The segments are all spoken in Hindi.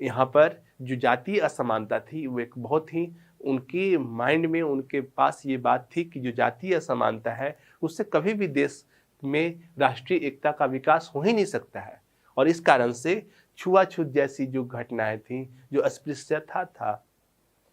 यहाँ पर जो जातीय असमानता थी वो एक बहुत ही उनके माइंड में, उनके पास ये बात थी कि जो जातीय असमानता है उससे कभी भी देश में राष्ट्रीय एकता का विकास हो ही नहीं सकता है। और इस कारण से छुआछूत जैसी जो घटनाएं थी, जो अस्पृश्यता था,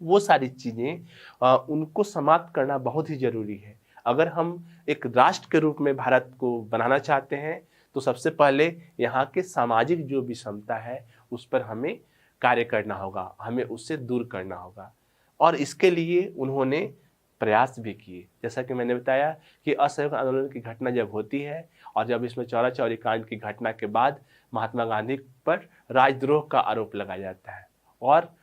वो सारी चीज़ें उनको समाप्त करना बहुत ही ज़रूरी है। अगर हम एक राष्ट्र के रूप में भारत को बनाना चाहते हैं, तो सबसे पहले यहाँ के सामाजिक जो विषमता है, उस पर हमें कार्य करना होगा, हमें उससे दूर करना होगा। और इसके लिए उन्होंने प्रयास भी किए। जैसा कि मैंने बताया कि असहयोग आंदोलन की घटना जब होती है और जब इसमें चौरा-चौरी कांड की घटना के बाद महात्मा गांधी पर राजद्रोह का आरोप लगाया जाता है और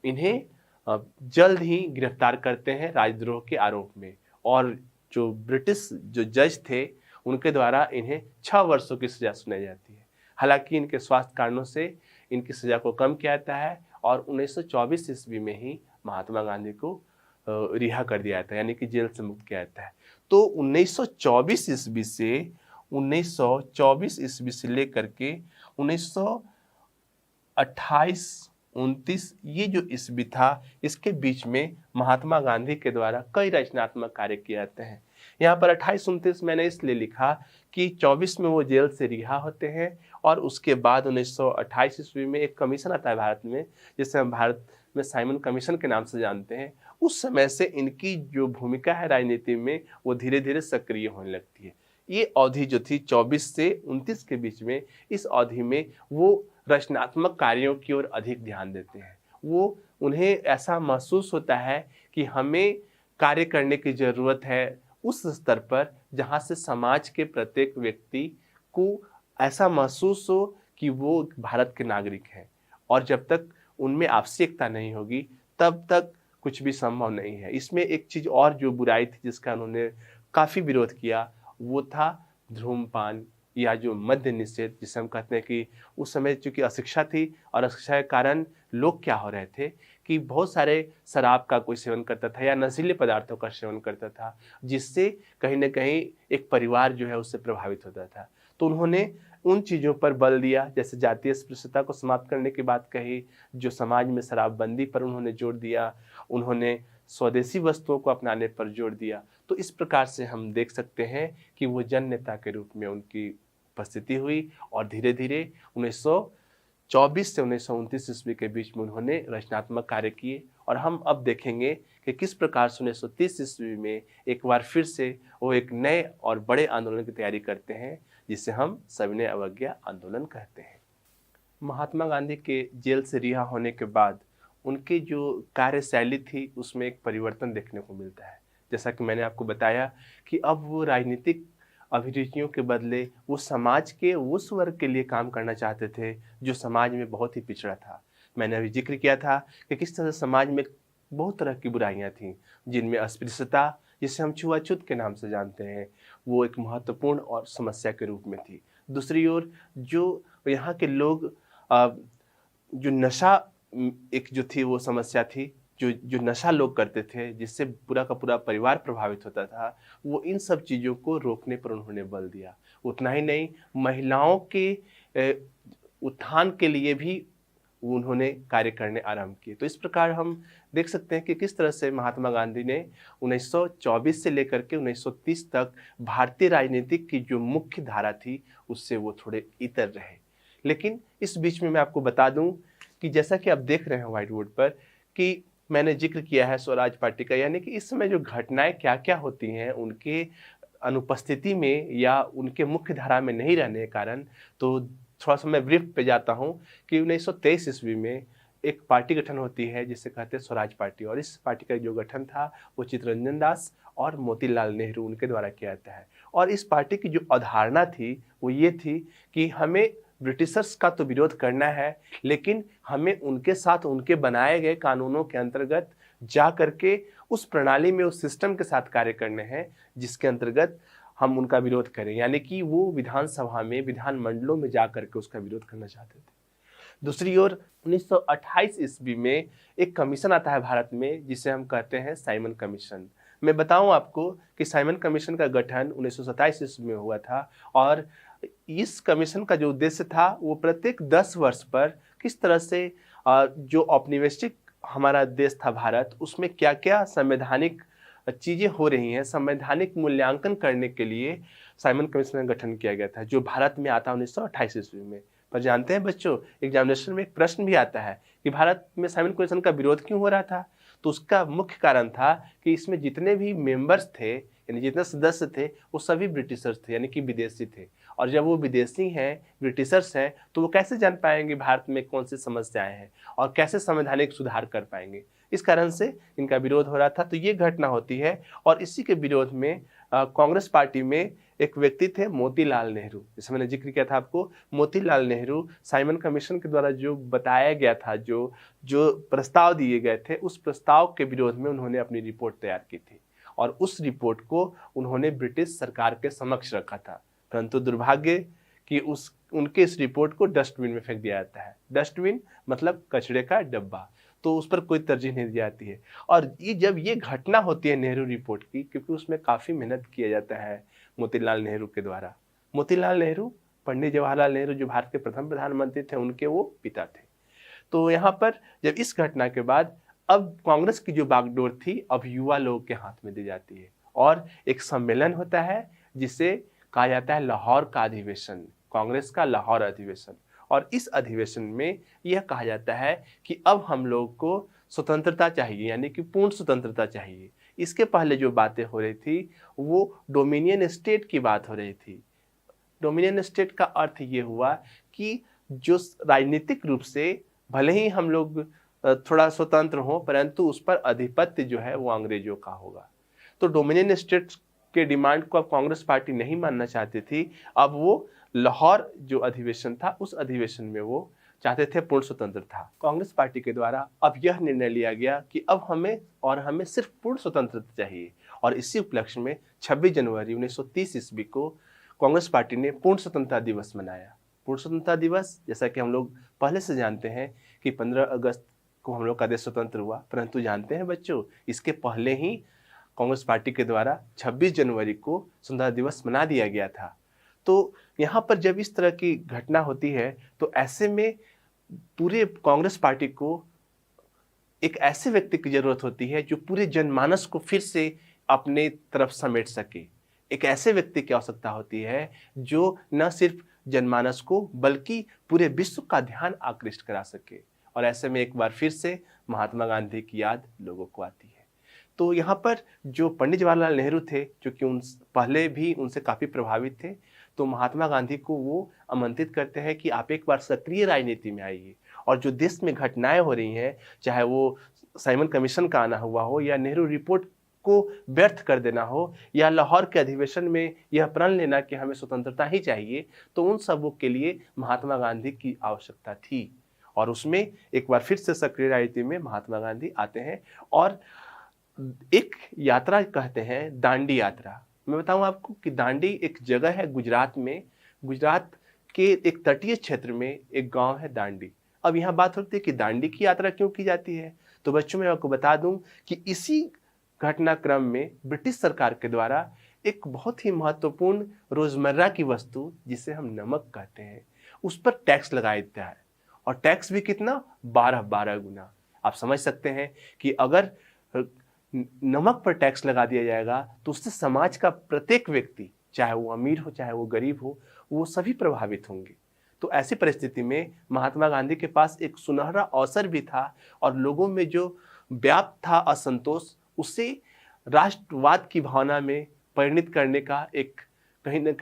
इन्हें जल्द ही गिरफ्तार करते हैं राजद्रोह के आरोप में। और जो ब्रिटिश जो जज थे, उनके द्वारा इन्हें 6 वर्षों की सज़ा सुनाई जाती है। हालाँकि इनके स्वास्थ्य कारणों से इनकी सज़ा को कम किया जाता है और 1924 ईस्वी में ही महात्मा गांधी को रिहा कर दिया जाता है, यानी कि जेल से मुक्त किया जाता है। तो 1924 ईस्वी से लेकर के 1928 29 ये जो ईस्वी था, इसके बीच में महात्मा गांधी के द्वारा कई रचनात्मक कार्य किए जाते हैं। यहाँ पर 28-29 मैंने इसलिए लिखा कि 24 में वो जेल से रिहा होते हैं और उसके बाद 1928 ईस्वी में एक कमीशन आता है भारत में, जिसे हम भारत में साइमन कमीशन के नाम से जानते हैं। उस समय से इनकी जो भूमिका है राजनीति में, वो धीरे-धीरे सक्रिय होने लगती है। ये अवधि जो थी 24 से 29 के बीच में, इस अवधि में वो रचनात्मक कार्यों की ओर अधिक ध्यान देते हैं। वो उन्हें ऐसा महसूस होता है कि हमें कार्य करने की ज़रूरत है उस स्तर पर जहाँ से समाज के प्रत्येक व्यक्ति को ऐसा महसूस हो कि वो भारत के नागरिक हैं। और जब तक उनमें आपसी एकता नहीं होगी, तब तक कुछ भी संभव नहीं है। इसमें एक चीज़ और जो बुराई थी जिसका उन्होंने काफ़ी विरोध किया, वो था धूम्रपान या जो मद्य निषेध, जिसे हम कहते हैं कि उस समय चूँकि अशिक्षा थी और अशिक्षा के कारण लोग क्या हो रहे थे कि बहुत सारे शराब का कोई सेवन करता था या नशीले पदार्थों का सेवन करता था, जिससे कहीं न कहीं एक परिवार जो है उससे प्रभावित होता था। तो उन्होंने उन चीज़ों पर बल दिया, जैसे जातीय अस्पृश्यता को समाप्त करने की बात कही, जो समाज में शराबबंदी पर उन्होंने जोर दिया, उन्होंने स्वदेशी वस्तुओं को अपनाने पर जोर दिया। तो इस प्रकार से हम देख सकते हैं कि वो जन नेता के रूप में उनकी उपस्थिति हुई और धीरे-धीरे 1924 से 1929 ईस्वी के बीच में उन्होंने रचनात्मक कार्य किए। और हम अब देखेंगे कि किस प्रकार से 1930 ईस्वी में एक बार फिर से वो एक नए और बड़े आंदोलन की तैयारी करते हैं, जिसे हम सविनय अवज्ञा आंदोलन कहते हैं। महात्मा गांधी के जेल से रिहा होने के बाद उनकी जो कार्यशैली थी, उसमें एक परिवर्तन देखने को मिलता है। जैसा कि मैंने आपको बताया कि अब वो राजनीतिक अभिरुचियों के बदले वो समाज के उस वर्ग के लिए काम करना चाहते थे जो समाज में बहुत ही पिछड़ा था। मैंने अभी जिक्र किया था कि किस तरह समाज में बहुत तरह की बुराइयां थीं, जिनमें अस्पृश्यता, जिसे हम छुआछूत के नाम से जानते हैं, वो एक महत्वपूर्ण और समस्या के रूप में थी। दूसरी ओर जो यहाँ के लोग जो नशा एक जो थी वो समस्या थी, जो जो नशा लोग करते थे जिससे पूरा का पूरा परिवार प्रभावित होता था, वो इन सब चीज़ों को रोकने पर उन्होंने बल दिया। उतना ही नहीं, महिलाओं के उत्थान के लिए भी उन्होंने कार्य करने आरंभ किए। तो इस प्रकार हम देख सकते हैं कि किस तरह से महात्मा गांधी ने 1924 से लेकर के 1930 तक भारतीय राजनीतिक की जो मुख्य धारा थी, उससे वो थोड़े इतर रहे। लेकिन इस बीच में मैं आपको बता दूं कि जैसा कि आप देख रहे हैं व्हाइट बोर्ड पर कि मैंने जिक्र किया है स्वराज पार्टी का, यानी कि इस समय जो घटनाएं क्या-क्या होती हैं उनके अनुपस्थिति में या उनके मुख्य धारा में नहीं रहने के कारण, तो थोड़ा-सा मैं ब्रीफ पे जाता हूँ कि 1923 ईस्वी में एक पार्टी गठन होती है जिसे कहते हैं स्वराज पार्टी, और इस पार्टी का जो गठन था वो चित्तरंजन दास और मोतीलाल नेहरू उनके द्वारा किया जाता है। और इस पार्टी की जो अवधारणा थी वो ये थी कि हमें ब्रिटिशर्स का तो विरोध करना है, लेकिन हमें उनके साथ उनके बनाए गए कानूनों के अंतर्गत जा करके उस प्रणाली में, उस सिस्टम के साथ कार्य करने हैं जिसके अंतर्गत हम उनका विरोध करें। यानी कि वो विधानसभा में, विधान मंडलों में जा करके उसका विरोध करना चाहते थे। दूसरी ओर 1928 ईस्वी में एक कमीशन आता है भारत में जिसे हम कहते हैं साइमन कमीशन। मैं बताऊं आपको कि साइमन कमीशन का गठन 1927 ईस्वी में हुआ था और इस कमीशन का जो उद्देश्य था वो प्रत्येक 10 वर्ष पर किस तरह से जो औपनिवेशिक हमारा देश था भारत, उसमें क्या क्या संवैधानिक चीज़ें हो रही हैं, संवैधानिक मूल्यांकन करने के लिए साइमन कमीशन का गठन किया गया था, जो भारत में आता है 1928 ईस्वी में। पर जानते हैं बच्चों, एग्जामिनेशन में एक प्रश्न भी आता है कि भारत में साइमन कमीशन का विरोध क्यों हो रहा था। तो उसका मुख्य कारण था कि इसमें जितने भी मेंबर्स थे, यानी जितने सदस्य थे, वो सभी ब्रिटिशर्स थे, यानी कि विदेशी थे। और जब वो विदेशी हैं, ब्रिटिशर्स हैं, तो वो कैसे जान पाएंगे भारत में कौन सी समस्याएं हैं और कैसे संवैधानिक सुधार कर पाएंगे। इस कारण से इनका विरोध हो रहा था। तो ये घटना होती है और इसी के विरोध में कांग्रेस पार्टी में एक व्यक्ति थे मोतीलाल नेहरू, जैसे मैंने जिक्र किया था आपको। मोतीलाल नेहरू साइमन कमीशन के द्वारा जो बताया गया था, जो जो प्रस्ताव दिए गए थे, उस प्रस्ताव के विरोध में उन्होंने अपनी रिपोर्ट तैयार की थी और उस रिपोर्ट को उन्होंने ब्रिटिश सरकार के समक्ष रखा था। परंतु दुर्भाग्य कि उस उनके इस रिपोर्ट को डस्टबिन में फेंक दिया जाता है। डस्टबिन मतलब कचरे का डब्बा, तो उस पर कोई तरजीह नहीं दी जाती है। और ये जब ये घटना होती है नेहरू रिपोर्ट की, क्योंकि उसमें काफ़ी मेहनत किया जाता है मोतीलाल नेहरू के द्वारा। मोतीलाल नेहरू पंडित जवाहरलाल नेहरू जो भारत के प्रथम प्रधानमंत्री थे, उनके वो पिता थे। तो यहाँ पर जब इस घटना के बाद अब कांग्रेस की जो बागडोर थी, अब युवा लोगों के हाथ में दी जाती है और एक सम्मेलन होता है जिसे कहा जाता है लाहौर का अधिवेशन, कांग्रेस का लाहौर अधिवेशन। और इस अधिवेशन में यह कहा जाता है कि अब हम लोग को स्वतंत्रता चाहिए, यानी कि पूर्ण स्वतंत्रता चाहिए। इसके पहले जो बातें हो रही थी वो डोमिनियन स्टेट की बात हो रही थी। डोमिनियन स्टेट का अर्थ ये हुआ कि जो राजनीतिक रूप से भले ही हम लोग थोड़ा स्वतंत्र हों, परंतु उस पर आधिपत्य जो है वो अंग्रेजों का होगा। तो डोमिनियन स्टेट के डिमांड को अब कांग्रेस पार्टी नहीं मानना चाहती थी। अब वो लाहौर जो अधिवेशन था, उस अधिवेशन में वो चाहते थे पूर्ण स्वतंत्रता। कांग्रेस पार्टी के द्वारा अब यह निर्णय लिया गया कि अब हमें सिर्फ पूर्ण स्वतंत्रता चाहिए। और इसी उपलक्ष्य में 26 जनवरी 1930 ईस्वी को कांग्रेस पार्टी ने पूर्ण स्वतंत्रता दिवस मनाया। पूर्ण स्वतंत्रता दिवस, जैसा कि हम लोग पहले से जानते हैं कि 15 अगस्त को हम लोग का देश स्वतंत्र हुआ, परंतु जानते हैं बच्चों, इसके पहले ही कांग्रेस पार्टी के द्वारा 26 जनवरी को स्वतंत्रता दिवस मना दिया गया था। तो यहाँ पर जब इस तरह की घटना होती है, तो ऐसे में पूरे कांग्रेस पार्टी को एक ऐसे व्यक्ति की जरूरत होती है जो पूरे जनमानस को फिर से अपने तरफ समेट सके। एक ऐसे व्यक्ति की आवश्यकता होती है जो न सिर्फ जनमानस को बल्कि पूरे विश्व का ध्यान आकृष्ट करा सके। और ऐसे में एक बार फिर से महात्मा गांधी की याद लोगों को आती है। तो यहाँ पर जो पंडित जवाहरलाल नेहरू थे, जो कि उन पहले भी उनसे काफ़ी प्रभावित थे, तो महात्मा गांधी को वो आमंत्रित करते हैं कि आप एक बार सक्रिय राजनीति में आइए और जो देश में घटनाएं हो रही हैं, चाहे वो साइमन कमीशन का आना हुआ हो या नेहरू रिपोर्ट को व्यर्थ कर देना हो या लाहौर के अधिवेशन में यह प्रण लेना कि हमें स्वतंत्रता ही चाहिए, तो उन सबों के लिए महात्मा गांधी की आवश्यकता थी। और उसमें एक बार फिर से सक्रिय राजनीति में महात्मा गांधी आते हैं और एक यात्रा कहते हैं दांडी यात्रा। मैं बताऊं आपको कि दांडी एक जगह है गुजरात में, गुजरात के एक तटीय क्षेत्र में एक गांव है दांडी। अब यहाँ बात होती है कि दांडी की यात्रा क्यों की जाती है, तो बच्चों मैं आपको बता दूं कि इसी घटनाक्रम में ब्रिटिश सरकार के द्वारा एक बहुत ही महत्वपूर्ण रोजमर्रा की वस्तु, जिसे हम नमक कहते हैं, उस पर टैक्स लगाया जाता है। और टैक्स भी कितना, 12 गुना। आप समझ सकते हैं कि अगर नमक पर टैक्स लगा दिया जाएगा तो उससे समाज का प्रत्येक व्यक्ति, चाहे वो अमीर हो चाहे वो गरीब हो, वो सभी प्रभावित होंगे। तो ऐसी परिस्थिति में महात्मा गांधी के पास एक सुनहरा अवसर भी था और लोगों में जो व्याप्त था असंतोष, उसे राष्ट्रवाद की भावना में परिणित करने का एक कहीं न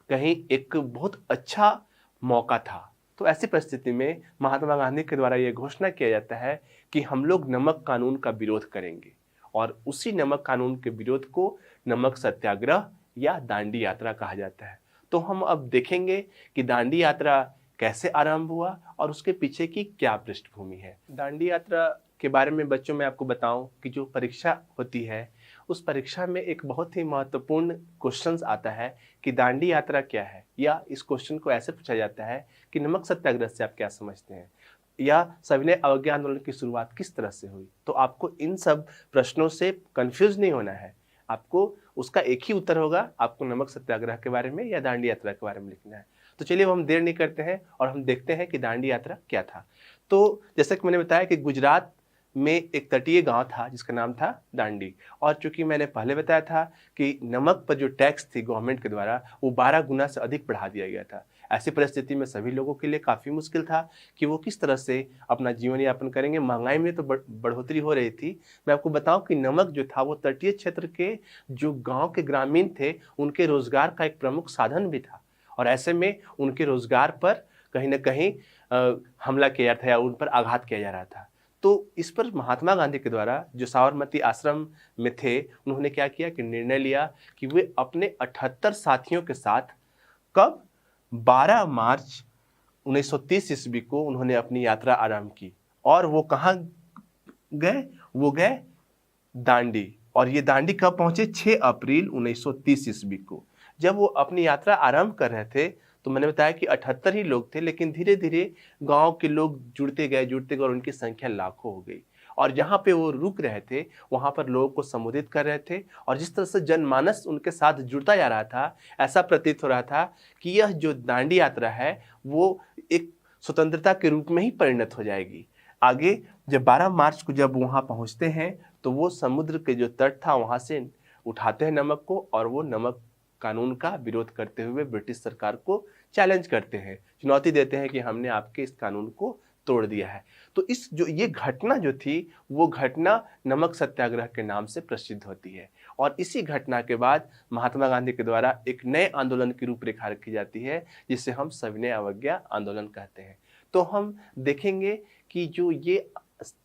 कहीं एक बहुत अच्छा मौका था। तो ऐसी परिस्थिति में महात्मा गांधी के द्वारा यह घोषणा किया जाता है कि हम लोग नमक कानून का विरोध करेंगे और उसी नमक कानून के विरोध को नमक सत्याग्रह या दांडी यात्रा कहा जाता है। तो हम अब देखेंगे कि दांडी यात्रा कैसे आरंभ हुआ और उसके पीछे की क्या पृष्ठभूमि है। दांडी यात्रा के बारे में बच्चों मैं आपको बताऊं कि जो परीक्षा होती है, उस परीक्षा में एक बहुत ही महत्वपूर्ण क्वेश्चन आता है कि दांडी यात्रा क्या है, या इस क्वेश्चन को ऐसे पूछा जाता है कि नमक सत्याग्रह से आप क्या समझते हैं, या सविनय अवज्ञा आंदोलन की शुरुआत किस तरह से हुई। तो आपको इन सब प्रश्नों से कंफ्यूज नहीं होना है, आपको उसका एक ही उत्तर होगा, आपको नमक सत्याग्रह के बारे में या दांडी यात्रा के बारे में लिखना है। तो चलिए हम देर नहीं करते हैं और हम देखते हैं कि दांडी यात्रा क्या था। तो जैसा कि मैंने बताया कि गुजरात में एक तटीय गांव था जिसका नाम था दांडी, और चूंकि मैंने पहले बताया था कि नमक पर जो टैक्स थी गवर्नमेंट के द्वारा वो 12 गुना से अधिक बढ़ा दिया गया था। ऐसी परिस्थिति में सभी लोगों के लिए काफ़ी मुश्किल था कि वो किस तरह से अपना जीवन यापन करेंगे। महंगाई में तो बढ़ोतरी हो रही थी। मैं आपको बताऊं कि नमक जो था वो तटीय क्षेत्र के जो गांव के ग्रामीण थे उनके रोजगार का एक प्रमुख साधन भी था, और ऐसे में उनके रोजगार पर कहीं ना कहीं हमला किया था या उन पर आघात किया जा रहा था। तो इस पर महात्मा गांधी के द्वारा जो साबरमती आश्रम में थे उन्होंने क्या किया कि निर्णय लिया कि वे अपने 78 साथियों के साथ कब 12 मार्च 1930 ईस्वी को उन्होंने अपनी यात्रा आरंभ की। और वो कहाँ गए? वो गए दांडी। और ये दांडी कब पहुंचे? 6 अप्रैल 1930 ईस्वी को। जब वो अपनी यात्रा आरंभ कर रहे थे तो मैंने बताया कि 78 ही लोग थे, लेकिन धीरे धीरे गांव के लोग जुड़ते गए और उनकी संख्या लाखों हो गई। और जहाँ पे वो रुक रहे थे वहाँ पर लोगों को संबोधित कर रहे थे, और जिस तरह से जनमानस उनके साथ जुड़ता जा रहा था ऐसा प्रतीत हो रहा था कि यह जो दांडी यात्रा है वो एक स्वतंत्रता के रूप में ही परिणत हो जाएगी। आगे जब 12 मार्च को जब वहाँ पहुँचते हैं तो वो समुद्र के जो तट था वहाँ से उठाते हैं नमक को, और वो नमक कानून का विरोध करते हुए ब्रिटिश सरकार को चैलेंज करते हैं, चुनौती देते हैं कि हमने आपके इस कानून को तोड़ दिया है। तो ये घटना जो थी वो घटना नमक सत्याग्रह के नाम से प्रसिद्ध होती है, और इसी घटना के बाद महात्मा गांधी के द्वारा एक नए आंदोलन की रूपरेखा रखी जाती है जिसे हम सविनय अवज्ञा आंदोलन कहते हैं। तो हम देखेंगे कि जो ये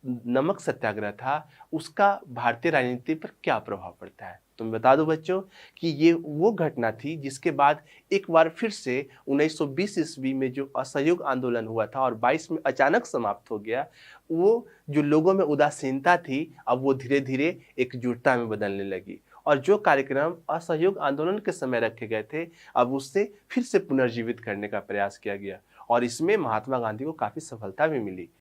नमक सत्याग्रह था उसका भारतीय राजनीति पर क्या प्रभाव पड़ता है। तो मैं बता दूं बच्चों कि ये वो घटना थी जिसके बाद एक बार फिर से 1920 ईस्वी में जो असहयोग आंदोलन हुआ था और 22 में अचानक समाप्त हो गया, वो जो लोगों में उदासीनता थी अब वो धीरे धीरे एकजुटता में बदलने लगी, और जो कार्यक्रम असहयोग आंदोलन के समय रखे गए थे अब उससे फिर से पुनर्जीवित करने का प्रयास किया गया, और इसमें महात्मा गांधी को काफ़ी सफलता भी मिली।